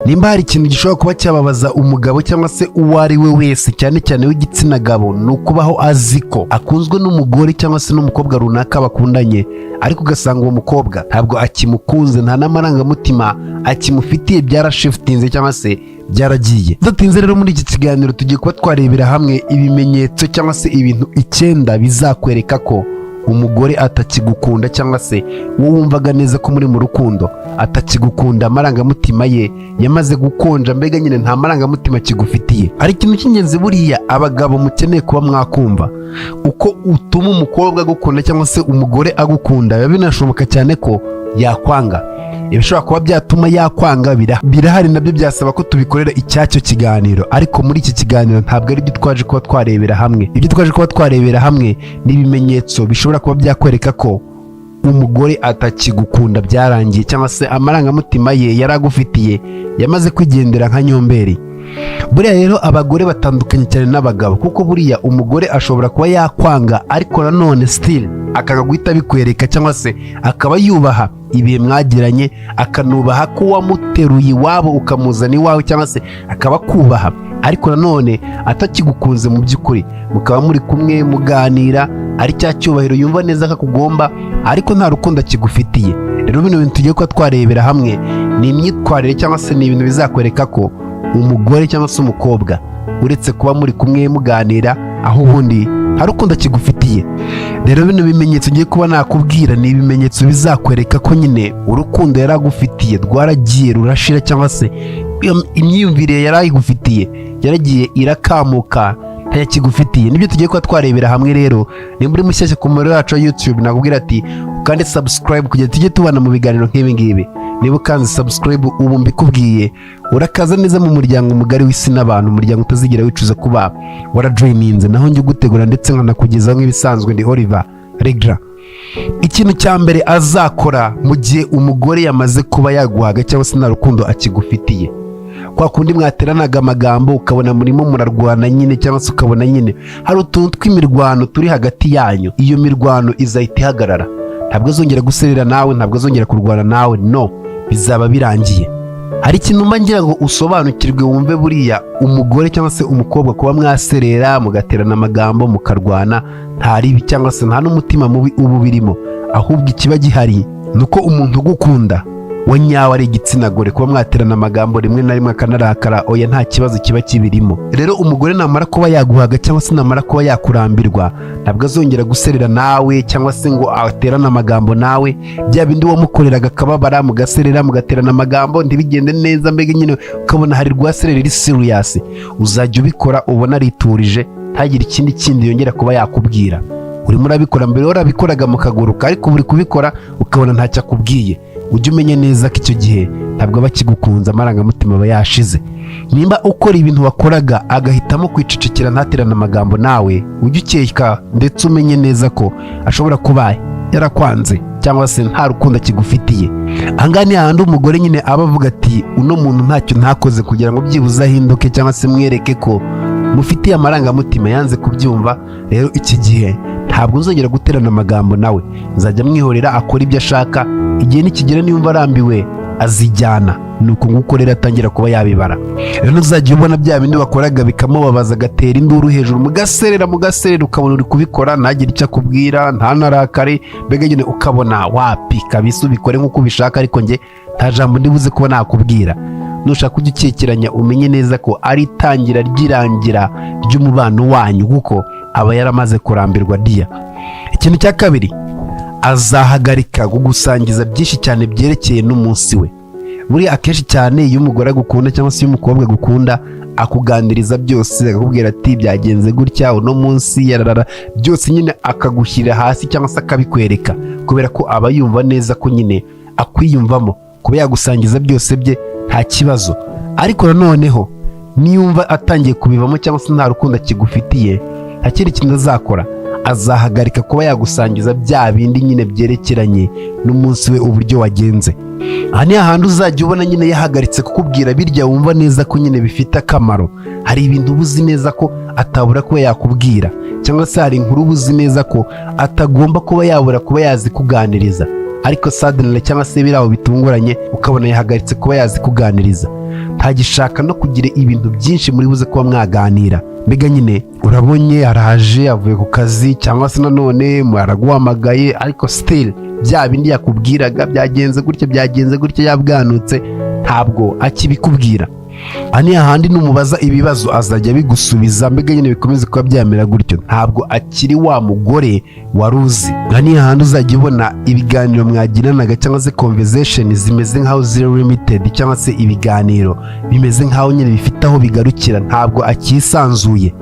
nimba hari ikintu gishobora kuba cyababaza umugabo cyangwa se uwo ari we wese cyane cyane w'igitsina gabo ni ukubaho azi ko akunzwe n'umugore cyangwa se n'umukobwa runaka bakundanye, ariko ugasanga uwo mukobwa ntabwo akimukunze, nta n'amarangamutima akimufitiye, byarashifitinze cyangwa se byaragiye. Tudatinze rero muri iki kiganiro tugiye kuba twarebera hamwe ibimenyetso cyangwa se ibintu 9 bizakwereka ko umugore atakigukunda cyangwa se wowe wumvaga neza ko muri mu rukundo atakigukunda, amarangamutima ye yamaze gukonja, mbega nyine nta marangamutima kigufitiye. Hari ikintu cy'ingenzi buriya abagabo mukeneye kuba mwakumva, uko utuma umukobwa agukunda cyangwa se umugore agukunda biba binashoboka cyane ko yakwanga. Ibishobora kuba byatuma yakwanga birahari, nabyo byasaba ko tubikorera icyacyo kiganiro, ariko muri iki kiganiro ntabwo ari byo twaje kuba twarebera hamwe. Ibyo twaje kuba twarebera hamwe ni ibimenyetso bishobora kuba byakwereka ko umugore atakigukunda byarangiye, cyangwa se amarangamutima ye yaragufitiye yamaze kwigendera nka nyomberi. Buriya rero abagore batandukanye cyane n'abagabo, kuko buriya umugore ashobora kuba yakwanga ariko nanone still akagaguhita bikwereka, cyangwa se akaba yubaha ibihe mwagiranye, akanubaha ko wamuteruye iwabo ukamuzana iwawe, cyangwa se akaba kubaha, ariko nanone atakigukunze mu by'ukuri, mukaba muri kumwe muganira ari cya cyubahiro yumva neza ko akugomba, ariko nta rukundo akigufitiye. Rero bino bintu tugiye kuba twarebera hamwe ni imyitwarire cyangwa se ni ibintu bizakwereka ko umugore cyangwa se umukobwa uretse kuba muri kumwe muganira, aho ubundi hari urukundo akigufitiye. Rero bino bimenyetso ngiye kuba nakubwira ni ibimenyetso bizakwereka ko nyine urukundo yaragufitiye rwaragiye rurashira, cyangwa se imyumvire yarayigufitiye yaragiye irakamuka ntayakigufitiye. Nibyo tugiye kuba twarebera hamwe. Rero ni muri mushyashya ku muriro wacu wa YouTube, nakubwira ati ukande subscribe kugira tujye tubana mu biganiro nk'ibi ngibi. Niba ukanze subscribe ubu mbikubwiye urakaza neza mu muryango mugari w'isi n'abantu, umuryango utazigira wicuza kuba warajoyininze, naho njye gutegura ndetse nkanakugezaho nk'ibisanzwe. Ndi Oliver Regra. Ikintu cya mbere azakora mu gihe umugore yamaze kuba yaguhaga cyangwa se nta rukundo akigufitiye, kwa kundi mwateranaga amagambo ukabona murimo murarwana nyine, cyangwa se ukabona nyine hari utuntu tw'imirwano turi hagati yanyu, iyo mirwano izahita ihagarara. Ntabwo azongera guserera nawe, ntabwo azongera kurwana nawe, no, bizaba birangiye. Hari ikintu mba ngira ngo usobanukirwe wumve, buriya umugore cyangwa se umukobwa kuba mwaserera mugaterana amagambo mukarwana nta ribi cyangwa se nta n'umutima mubi ubu birimo, ahubwo ikiba gihari nuko umuntu ugukunda we nyawe ari igitsina gore, kuba mwaterana amagambo rimwe na rimwe akanarakara, oya nta kibazo kiba kibirimo. Rero umugore namara kuba yaguhaga cyangwa se namara kuba yakurambirwa, ntabwo azongera guserera nawe cyangwa se ngo aterane amagambo nawe, bya bindi wamukoreraga akababara mugaserera mugaterana amagambo ntibigende neza, mbega nyine ukabona hari rwaserera iri serious, uzajya ubikora ubona ariturije, ntagire ikindi yongera kuba yakubwira. Urimo urabikora, mbere warabikoraga mukaguruka, ariko buri kubikora ukabona ntacyo akubwiye. Ujye umenye neza ko icyo gihe ntabwo aba akigukunze, amarangamutima aba yashize. Nimba ukora ibintu wakoraga agahitamo kwicecekera ntaterana amagambo nawe, ujye ukeka ndetse umenye neza ko ashobora kuba yarakwanze cyangwa se nta rukundo akigufitiye. Ahangaha ni hahandi umugore nyine aba avuga ati uno muntu ntacyo ntakoze kugira ngo byibuze ahinduke cyangwa se mwereke ko mufitiye amarangamutima, yanze kubyumva. Rero iki gihe ntabwo nzongera guterana amagambo nawe, nzajya mwihorera akora ibyo ashaka, igihe nikigera niyumva arambiwe azijyana. Nuko nguko rero atangira kuba yabibara. Rero ntuzajya ubona bya bindi wakoraga bikamubabaza agatera induru hejuru, mugaserera ukabona uri kubikora ntagire icyo akubwira, ntanarakare, mbega nyine ukabona wapi kabisa ubikore nk'uko ubishaka, ariko njye nta jambo ndibuze kuba nakubwira. Nushaka kujya ukekeranya umenye neza ko ari itangira ry'irangira ry'umubano wanyu, kuko aba yaramaze kurambirwa dia. Ikintu cya kabiri, azahagarika kugusangiza byinshi cyane byerekeye n'umunsi we. Buriya akenshi cyane iyo umugore agukunda cyangwa se iyo umukobwa agukunda akuganiriza byose, akakubwira ati byagenze gutya uno munsi yararara, byose nyine akagushyira hasi cyangwa se akabikwereka, kubera ko aba yumva neza ko nyine akwiyumvamo, kuba yagusangiza byose bye nta kibazo. Ariko nanoneho niyumva atangiye kubivamo cyangwa se nta rukundo akigufitiye, nta kindi kintu azakora, azahagarika kuba yagusangiza bya bindi nyine byerekeranye n'umunsi we uburyo wagenze. Aha ni hahandi uzajya ubona nyine yahagaritse kukubwira birya wumva neza ko nyine bifite akamaro. Hari ibintu ubuzi neza ko atabura kuba yakubwira, cyangwa se hari inkuru ubuzi neza ko atagomba kuba yabura kuba yazikuganiriza. ariko suddenly cyangwa se biraho bitunguranye ukabona yahagaritse kuba yazikuganiriza, ntagishaka no kugira ibintu byinshi muri buze kuba mwaganira. Mbega nyine urabonye araje avuye ku kazi cyangwa se nanone araguhamagaye, ariko still bya bindi yakubwiraga byagenze gutya yabwanutse ntabwo akibikubwira. Ani ahandi numubaza ibibazo azajya bigusubiza, mbega nyine bikomeze kuba byamera gutyo, ntabwo akiri wa mugore waruzi. Ani ahandi uzajya ubona ibiganiro mwagiranaga cyangwa se conversation zimeze nkaho zero limited, cyangwa se ibiganiro bimeze nkaho nyine bifite aho bigarukira, ntabwo akisanzuye.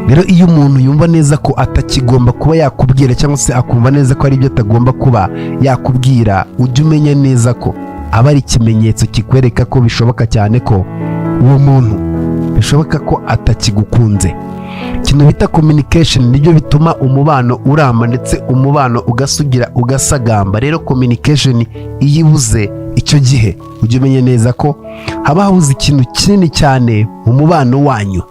Rero iyo umuntu yumva neza ko atakigomba kuba yakubwira cyangwa se akumva neza ko ari ibyo atagomba kuba yakubwira, ujye umenya neza ko aba ari ikimenyetso kikwereka ko bishoboka cyane ko uwo muntu bishoboka ko atakigukunze. Ikintu bita communication nibyo bituma umubano uramba ndetse umubano ugasugira ugasagamba. Rero communication iyo ibuze icyo gihe ujye umenya neza ko haba habuze ikintu kinini cyane mu mubano wanyu.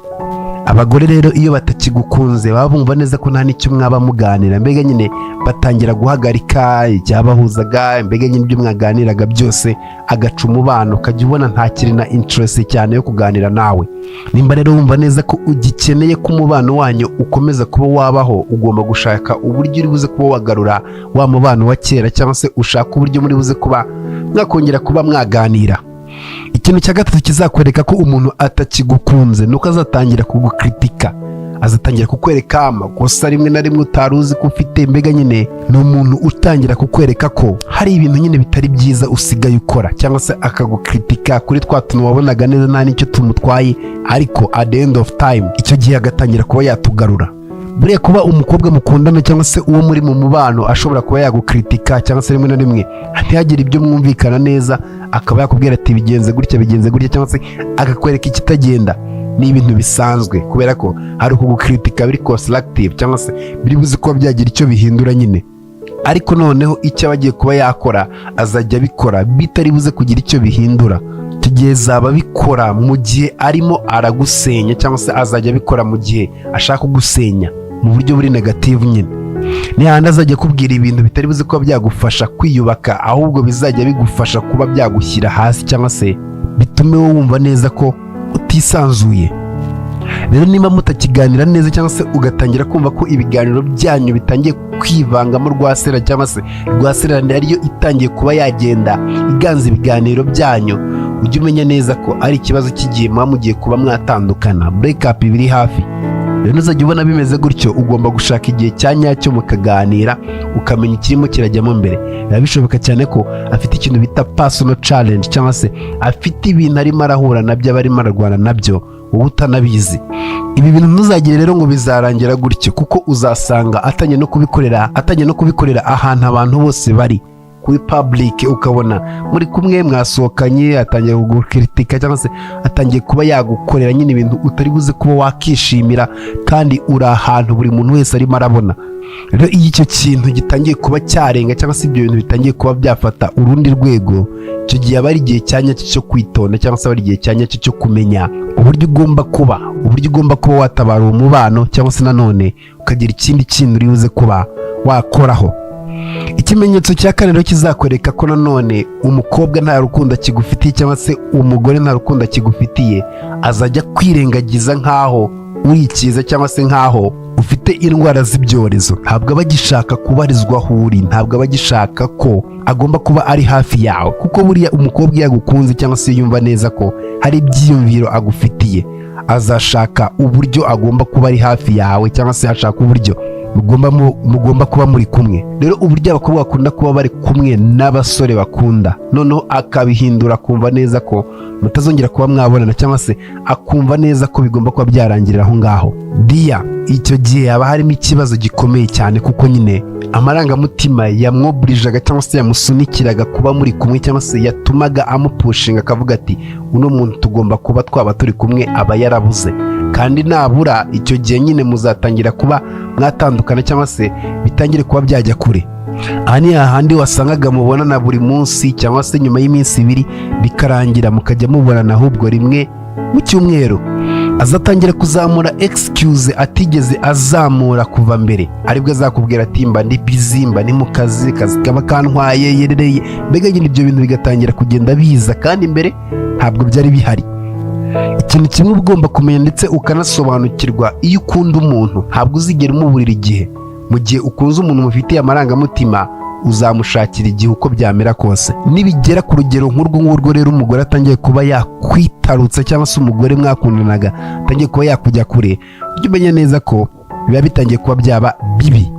Abagore rero iyo batakigukunze baba bumva neza ko nta n'icyo mwaba muganira, mbega nyine batangira guhagarika icyabahuzaga, mbega nyine ibyo mwaganiraga byose agaca umubano, ukajya ubona ntakiri na interest cyane yo kuganira nawe. Nimba rero wumva neza ko ugikeneye ko umubano wanyu ukomeza kuba wabaho, ugomba gushaka uburyo uri buze kuba wagarura wa mubano wa kera, cyangwa se ushaka uburyo muri buze kuba mwakongera kuba mwaganira. Ikintu cya gatatu kizakwereka ko umuntu atakigukunze nuko azatangira kugukritika, azatangira kukwereka amakosa rimwe na rimwe utaruzi ko ufite. Mbega nyine ni umuntu utangira kukwereka ko hari ibintu nyine bitari byiza usigaye ukora, cyangwa se akagukritika kuri twa tuntu wabonaga neza nta n'icyo tumutwaye, ariko at the end of time icyo gihe agatangira kuba yatugarura. Buriya kuba umukobwa mukundana cyangwa se uwo muri mu mubano ashobora kuba yagukritika, cyangwa se rimwe na rimwe ntihagire ibyo mwumvikana neza, akaba yakubwira ati bigenze gutya, cyangwa se akakwereka ikitagenda, ni ibintu bisanzwe, kubera ko hari ukugukritika biri constructive, cyangwa se biri buze kuba byagira icyo bihindura nyine. Ariko noneho icyo abagiye kuba yakora azajya abikora bitari buze kugira icyo bihindura. Tugiye zaba bikora mu gihe arimo aragusenya, cyangwa se azajya abikora mu gihe ashaka kugusenya mu buryo buri negative nyine. Ni handi azajya kubwira ibintu bitari buze kuba byagufasha kwiyubaka, ahubwo bizajya bigufasha kuba byagushyira hasi, cyangwa se bitume wowe wumva neza ko utisanzuye. Rero niba mutakiganira neza, cyangwa se ugatangira kumva ko ibiganiro byanyu bitangiye kwivangamo rwasera, cyangwa se rwasera ariyo itangiye kuba yagenda iganza ibiganiro byanyu, ujye umenya neza ko ari ikibazo cy'igihe muba mugiye kuba mwatandukana, break up biri hafi. Rero uzajya ubona bimeze gutyo, ugomba gushaka igihe cya nyacyo mukaganira, ukamenya ikirimo kirajyamo mbere. Biba bishoboka cyane ko afite ikintu bita personal challenge, cyangwa se afite ibintu arimo arahura nabyo, aba arimo ararwana nabyo wowe utanabizi. Ibi bintu ntuzagire rero ngo bizarangira gutyo, kuko uzasanga atangiye no kubikorera ahantu abantu bose bari kuri public, ukabona muri kumwe mwasohokanye atangiye kugukritika, cyangwa se atangiye kuba yagukorera nyine ibintu utari buze kuba wakishimira, kandi uri ahantu buri muntu wese arimo arabona. Rero iyo icyo kintu gitangiye kuba cyarenga, cyangwa se ibyo bintu bitangiye kuba byafata urundi rwego, icyo gihe aba ari igihe cya nyacyo cyo kwitonda, cyangwa se aba ari igihe cya nyacyo cyo kumenya uburyo ugomba kuba watabara uwo mubano, cyangwa se nanone ukagira ikindi kintu uri buze kuba wakoraho. Ikimenyetso cya kane rero kizakwereka ko nanone umukobwa nta rukundo akigufitiye, cyangwa se umugore nta rukundo akigufitiye, azajya kwirengagiza nkaho uri cyiza, cyangwa se nkaho ufite indwara z'ibyorezo. Ntabwo aba agishaka kubarizwa aho uri, ntabwo aba agishaka ko agomba kuba ari hafi yawe, kuko buriya umukobwa yagukunze, cyangwa se yumva neza ko hari ibyiyumviro agufitiye, azashaka uburyo agomba kuba ari hafi yawe, cyangwa se ashaka uburyo mugomba kuba muri kumwe. Rero uburyo abakobwa bakunda kuba bari kumwe n'abasore bakunda, noneho akabihindura, akumva neza ko mutazongera kuba mwabonana, cyangwa se akumva neza ko bigomba kuba byarangirira aho ngaho. Dia icyo gihe haba harimo ikibazo gikomeye cyane, kuko nyine amarangamutima yamwoburijaga, cyangwa se yamusunikiraga kuba muri kumwe, cyangwa se yatumaga amupushinga akavuga ati uno muntu tugomba kuba twaba turi kumwe, aba yarabuze. Kandi nabura icyo gihe nyine muzatangira kuba mwatandukana, cyangwa se bitangire kuba byajya kure. Aha ni hahandi wasangaga mubonana buri munsi, cyangwa se nyuma y'iminsi ibiri bikarangira mukajya mubonana ahubwo rimwe mu cyumweru. azatangira kuzamura excuse atigeze azamura kuva mbere, aribwo azakubwira ati mba ndi busy, mba ni mu kazi kaba kantwaye yerereye, mbega nyine ibyo bintu bigatangira kugenda biza kandi mbere ntabwo byari bihari. Ikintu kimwe ugomba kumenya ndetse ukanasobanukirwa, iyo ukunda umuntu ntabwo uzigera umuburira igihe. Mu gihe ukunze umuntu mufitiye amarangamutima uzamushakira igihe uko byamera kose. Nibigera ku rugero nk'urwo ngurwo rero umugore atangiye kuba yakwitarutsa cyangwa se umugore mwakundanaga atangiye kuba yakujya kure, ujye umenya neza ko biba bitangiye kuba byaba bibi.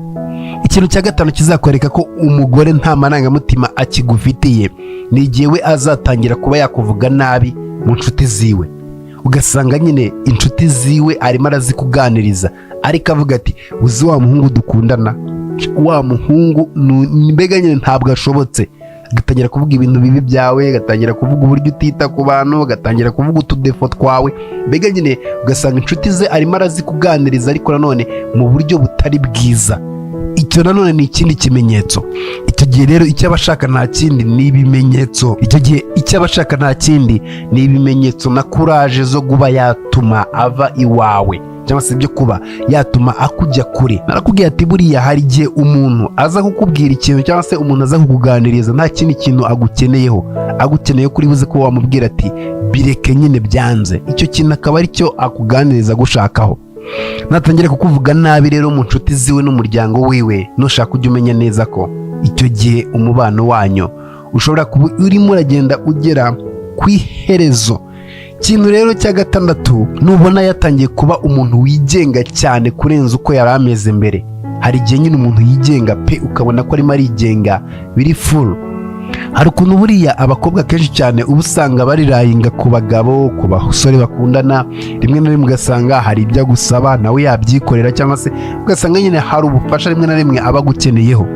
Ikintu cya gatanu kizakwereka ko umugore nta marangamutima akigufitiye ni igihe we azatangira kuba yakuvuga nabi mu nshuti ziwe, ugasanga nyine inshuti ziwe arimo arazikuganiriza ariko avuga ati uzi wa muhungu dukundana, wa muhungu mbega nyine ntabwo ashobotse, agatangira kuvuga ibintu bibi byawe, agatangira kuvuga uburyo utita ku bantu, agatangira kuvuga utudefo twawe, mbega nyine ugasanga inshuti ze arimo arazikuganiriza ariko nanone mu buryo butari bwiza. Icyo nanone ni ikindi kimenyetso. Icyo gihe rero icyo abashaka nta kindi ni ibimenyetso. Icyo gihe icyo abashaka nta kindi ni ibimenyetso na kuraje zo kuba yatuma ava iwawe, cyangwa se ibyo kuba yatuma akujya kure. Narakubwiye ati buriya hari igihe umuntu aza kukubwira ikintu cyangwa se umuntu aza kukuganiriza nta kindi kintu agukeneye kuri buze ko wamubwira ati bireke nyine byanze, icyo kintu akaba ari cyo akuganiriza gushakaho. Natangira kukuvuga nabi rero mu nshuti ziwe n'umuryango wiwe, nushaka ujya umenya neza ko icyo gihe umubano wanyu ushobora kuba urimo uragenda ugera ku iherezo. Ikintu rero cya gatandatu, nubona yatangiye kuba umuntu wigenga cyane kurenza uko yari ameze mbere. Hari igihe nyine umuntu yigenga pe ukabona ko arimo arigenga biri full. Hari ukuntu buriya abakobwa kenshi cyane uba usanga barirayinga ku bagabo, ku basore bakundana, rimwe na rimwe ugasanga hari ibyo agusaba nawe yabyikorera, cyangwa se ugasanga nyine hari ubufasha rimwe na rimwe aba agukeneyeho,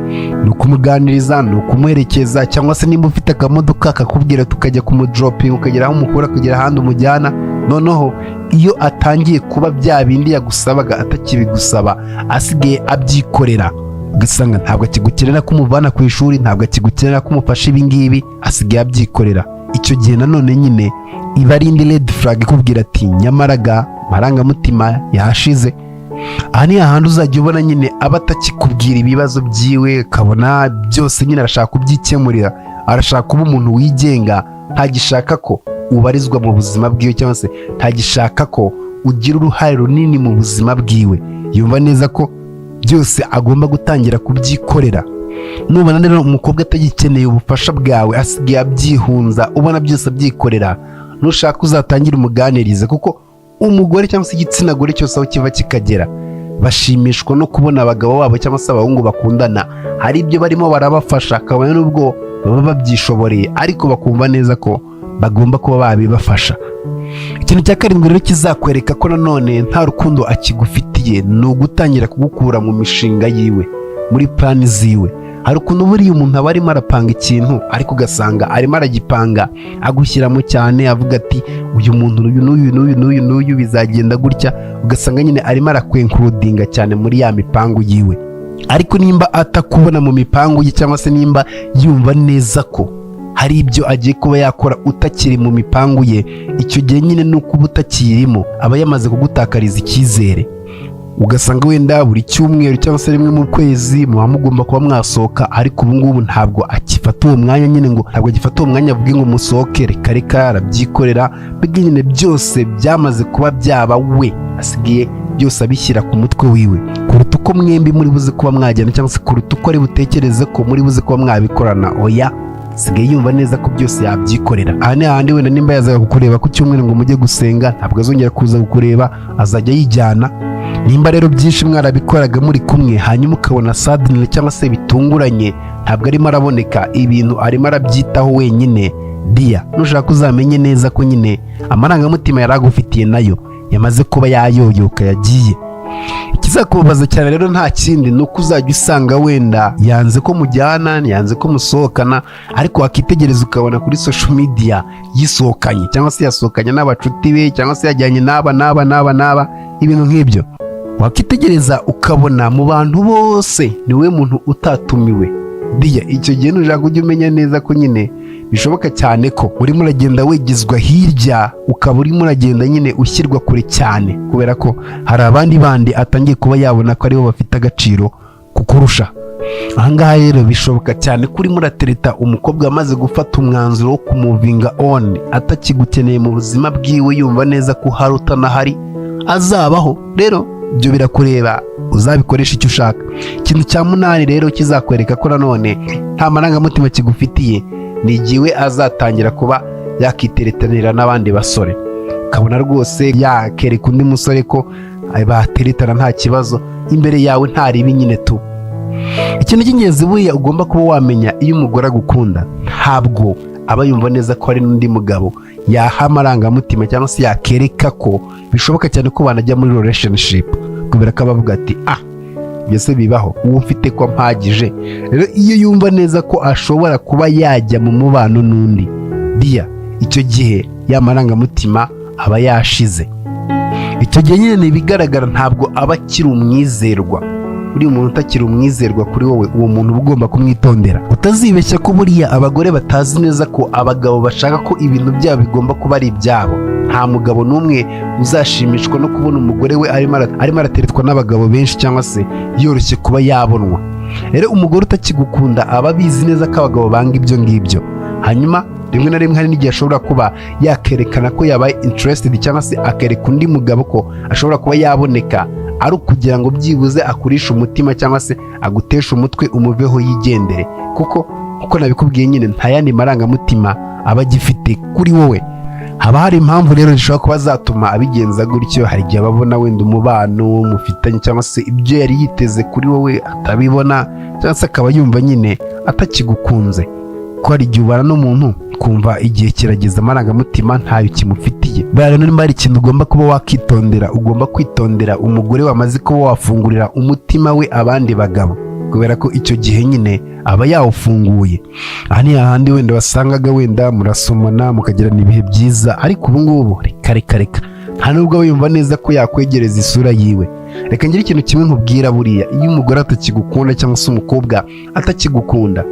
ni ukumuganiriza, ni ukumuherekeza, cyangwa se nimba ufite akamodoka akakubwira tukajya kumudropinga ukagera aho umukura kugera ahandi umujyana. Noneho iyo atangiye kuba bya bindi yagusabaga atakibigusaba asigaye abyikorera, ugasanga ntabwo akigukenera ko umuvana ku ishuri, ntabwo akigukenera ko umufasha ibingibi, asigaye abyikorera. Icyo gihe nanone nyine iba ari indi red flag ikubwira ati nyamaraga marangamutima yashize. Aha ni ahandi uzajya ubona nyine aba atakikubwira ibibazo byiwe, ukabona byose nyine arashaka kubyikemurira, arashaka kuba umuntu wigenga, ntagishaka ko ubarizwa mu buzima bwiwe, cyangwa se ntagishaka ko ugira uruhare runini mu buzima bwiwe. Yumva neza ko byose agomba gutangira kubyikorera. Nubona rero umukobwa atagikeneye ubufasha bwawe, asigaye abyihunza, ubona byose abyikorera, nushaka uzatangira umuganirize, kuko umugore cyangwa se igitsina gore cyose aho kiva kikagera bashimishwa no kubona abagabo babo cyangwa se abahungu bakundana hari ibyo barimo barabafasha, kabone n'ubwo baba babyishoboreye ariko bakumva neza ko bagomba kuba babibafasha. Ikintu cya karindwi rero kizakwereka ko nanone nta rukundo akigufitiye ni ugutangira kugukura mu mishinga yiwe, muri plani ziwe. Hari ukuntu buriya umuntu aba arimo arapanga ikintu ariko ugasanga arimo aragipanga agushyiramo cyane, avuga ati uyu muntu n'uyu bizagenda gutya, ugasanga nyine arimo arakwenkurudinga cyane muri ya mipangu yiwe. Ariko nimba atakubona mu mipangu ye, cyangwa se nimba yumva neza ko hari ibyo agiye kuba yakora utakiri mu mipangu ye, icyo gihe nyine nuko uba utakirimo aba yamaze kugutakariza icyizere. Ugasanga wenda buri cyumweru cyangwa se rimwe mu kwezi muba mugomba kuba mwasohoka, ariko ubu ngubu ntabwo akifata uwo mwanya, nyine ngo ntabwo agifata uwo mwanya avuge ngo musohoke, reka arabyikorera. Mbega nyine byose byamaze kuba byaba we, asigaye byose abishyira ku mutwe wiwe, kuruta uko mwembi muri buze kuba mwajyana, cyangwa se kuruta uko ari butekereze ko muri buze kuba mwabikorana. Oya, asigaye yumva neza ko byose yabyikorera. Aha ni ahandi wenda nimba yazaga kukureba ku cyumweru ngo mujye gusenga, ntabwo azongera kuza kukureba, azajya yijyana. Nimba rero byinshi mwarabikoraga muri kumwe, hanyuma ukabona sadness cyangwa se bitunguranye ntabwo arimo araboneka, ibintu arimo arabyitaho wenyine, dia nushaka uzamenye neza ko nyine amarangamutima yaragufitiye nayo yamaze kuba yayoyoka, yagiye. Ikizakubabaza cyane rero nta kindi ni uko uzajya usanga wenda yanze ko mujyana, yanze ko musohokana, ariko wakitegereza ukabona kuri social media yisohokanye, cyangwa se yasohokanye n'abacuti be, cyangwa se yajyanye n'aba ibintu nk'ibyo. Wakitegereza ukabona mu bantu bose niwe muntu utatumiwe. Dia icyo gihe nushaka ujya umenya neza ko nyine bishoboka cyane ko urimo uragenda wegezwa hirya, ukaba urimo uragenda nyine ushyirwa kure cyane, kubera ko hari abandi bandi atangiye kuba yabona ko aribo bafite agaciro kukurusha. Ahangaha rero bishoboka cyane ko urimo uratereta umukobwa amaze gufata umwanzuro wo kumuvinga on, atakigukeneye mu buzima bwiwe, yumva neza ko hari utanahari azabaho. Rero ibyo birakureba, uzabikoresha icyo ushaka. Ikintu cya 8 rero kizakwereka ko nanone nta marangamutima kigufitiye, ni igihe azatangira kuba yakiteretanira n'abandi basore, kabona rwose yakereka undi musore ko bateretana nta kibazo, imbere yawe ntaribi nyine tu. Ikintu cy'ingenzi buriya ugomba kuba wamenya, iyo umugore agukunda ntabwo aba yumva neza ko hari n'undi mugabo yaha amarangamutima cyangwa se yakereka ko bishoboka cyane ko banajya muri relationship, kubera ko abavuga ati byose bibaho, uwo mfite ko mpagije. Rero iyo yumva neza ko ashobora kuba yajya mu mubano n'undi, icyo gihe ya marangamutima aba yashize. Icyo gihe nyine ibigaragara ntabwo aba akiri umwizerwa. Buri umuntu utakiri umwizerwa kuri wowe, uwo muntu uba ugomba kumwitondera. Utazibeshya ko buriya abagore batazi neza ko abagabo bashaka ko ibintu byabo bigomba kuba ari ibyabo. Nta mugabo n'umwe uzashimishwa no kubona umugore we arimo arateretwa n'abagabo benshi cyangwa se yoroshye kuba yabonwa. Rero umugore utakigukunda aba abizi neza ko abagabo banga ibyo ngibyo. Hanyuma rimwe na rimwe hari n'igihe ashobora kuba yakerekana ko yabaye interested cyangwa se akereka undi mugabo ko ashobora kuba yaboneka, ari ukugira ngo byibuze akurishe umutima cyangwa se aguteshe umutwe umuveho yigendere, kuko nabikubwiye nyine nta yandi marangamutima aba agifite kuri wowe. Haba hari impamvu rero zishobora kuba zatuma abigenza gutyo. Hari igihe ababona wenda umubano mufitanye cyangwa se ibyo yari yiteze kuri wowe atabibona, cyangwa se akaba yumva nyine atakigukunze. Ko hari igihe ubana n'umuntu kumva igihe kirageze amarangamutima ntayo kimufitiye. Rero nimba hari ikintu ugomba kuba wakitondera, ugomba kwitondera umugore wamaze kuba wafungurira umutima we abandi bagabo, kubera ko icyo gihe nyine aba yawufunguye. Aha ni hahandi wenda wasangaga wenda murasomana mukagirana ibihe byiza, ariko ubu ngubu reka nta nubwo aba yumva neza ko yakwegereza isura yiwe. Reka ngire ikintu kimwe nkubwira, buriya iyo umugore atakigukunda cyangwa se umukobwa atakigukunda,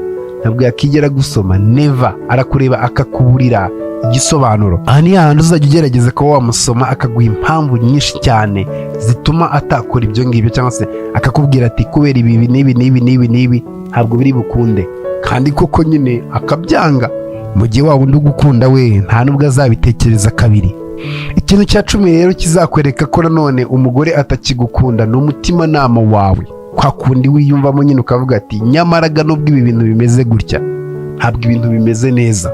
ntabwo yakigera gusoma, never. Arakureba akakuburira igisobanuro. Aha ni hahandi uzajya ugerageza kuba wamusoma akaguha impamvu nyinshi cyane zituma atakora ibyo ngibyo, cyangwa se akakubwira ati kubera ibi n'ibi ntabwo biri bukunde, kandi koko nyine akabyanga. Mu gihe waba undi ugukunda we nta nubwo azabitekereza kabiri. Ikintu cya 10 rero kizakwereka ko nanone umugore atakigukunda ni umutimanama wawe. Kwa kundi wiyumvamo nyine ukavuga ati nyamaraga nubwo ibi bintu bimeze gutya, ntabwo ibintu bimeze neza.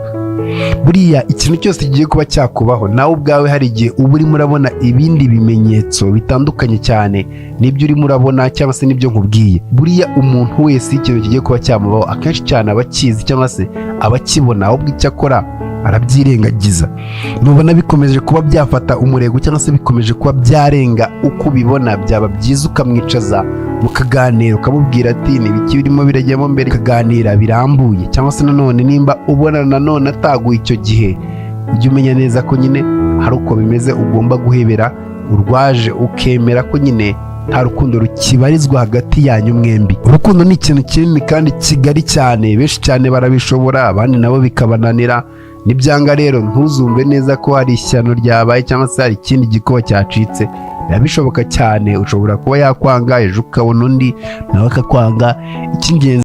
Buriya ikintu cyose kigiye kuba cyakubaho, nawe ubwawe hari igihe uba urimo urabona ibindi bimenyetso bitandukanye cyane n'ibyo urimo urabona cyangwa se n'ibyo nkubwiye. Buriya umuntu wese ikintu kigiye kuba cyamubaho akenshi cyane aba akizi cyangwa se aba akibona, ahubwo icyo akora arabyirengagiza. Nubona bikomeje kuba byafata umurego cyangwa se bikomeje kuba byarenga uko ubibona, byaba byiza ukamwicaza mukaganira, ukamubwira ati n'ibiki birimo birajyamo mbere, kaganira birambuye. Cyangwa se nanone nimba ubona nanone ataguye icyo gihe, ujye umenya neza ko nyine hari uko bimeze, ugomba guhebera urwaje ukemera ko nyine nta rukundo rukibarizwa hagati yanyu mwembi. Urukundo ni ikintu kinini kandi kigari cyane, benshi cyane barabishobora, abandi nabo bikabananira. Nibyanga rero ntuzumve neza ko hari ishyano ryabaye cyangwa se hari ikindi gikuba cyacitse. Biba bishoboka cyane, ushobora kuba yakwanga ejo ukabona undi nawe akakwanga. Icy'ingenzi